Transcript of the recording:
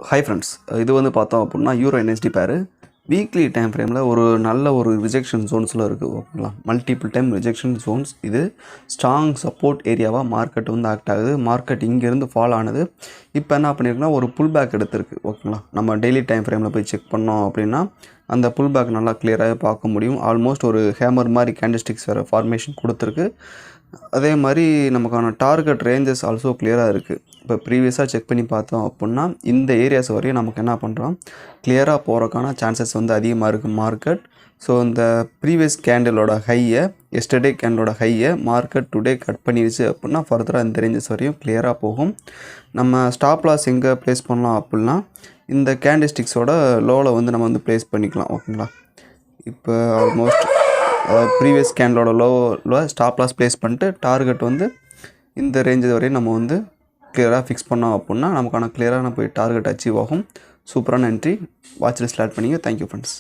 Hi friends, இது வந்து பார்த்தோம் அப்படின்னா eurnzd பேர் வீக்லி டைம் ஃப்ரேமில் ஒரு நல்ல ஒரு ரிஜெக்ஷன் ஜோன்ஸில் இருக்குது. ஓகேங்களா, மல்டிபிள் டைம் ரிஜெக்ஷன் ஜோன்ஸ். இது ஸ்ட்ராங் சப்போர்ட் ஏரியாவாக மார்க்கெட் வந்து ஆக்ட் ஆகுது. மார்க்கெட் இங்கேருந்து ஃபால் ஆனது. இப்போ என்ன பண்ணியிருக்குன்னா ஒரு புல் பேக் எடுத்திருக்கு. ஓகேங்களா, நம்ம டெய்லி டைம் ஃப்ரேமில் போய் செக் பண்ணோம் அப்படின்னா அந்த புல் பேக் நல்லா கிளியராகவே பார்க்க முடியும். ஆல்மோஸ்ட் ஒரு ஹேமர் மாதிரி கேண்டில்ஸ்டிக்ஸ் வேறு ஃபார்மேஷன் கொடுத்துருக்கு. அதே மாதிரி நமக்கான டார்கெட் ரேஞ்சஸ் ஆல்சோ கிளியராக இருக்குது. இப்போ ப்ரீவியஸாக செக் பண்ணி பார்த்தோம் அப்படின்னா இந்த ஏரியாஸ் வரையும் நமக்கு என்ன பண்ணுறோம், கிளியராக போகிறக்கான சான்சஸ் வந்து அதிகமாக இருக்குது மார்க்கெட். ஸோ இந்த ப்ரீவியஸ் கேண்டலோட ஹையை, எஸ்டர்டே கேண்டலோட ஹையை மார்க்கெட் டுடே கட் பண்ணிடுச்சு அப்படின்னா ஃபர்தராக இந்த ரேஞ்சஸ் வரையும் கிளியராக போகும். நம்ம ஸ்டாப் லாஸ் எங்கே ப்ளேஸ் பண்ணலாம் அப்படின்னா இந்த கேண்டில்ஸ்டிக்ஸோட லோவில் வந்து நம்ம வந்து ப்ளேஸ் பண்ணிக்கலாம். ஓகேங்களா, இப்போ ஆல்மோஸ்ட் ப்ரீவியஸ் கேண்டலோட லோவில் ஸ்டாப் லாஸ் ப்ளேஸ் பண்ணிட்டு டார்கெட் வந்து இந்த ரேஞ்சு வரையும் நம்ம வந்து கிளியராக ஃபிக்ஸ் பண்ணோம் அப்படின்னா நமக்கான கிளியராக போய் டார்கெட் அச்சீவ் ஆகும். சூப்பரான என்ட்ரி வாட்ச் லிஸ்ட் ஆட் பண்ணிங்க. Thank you friends.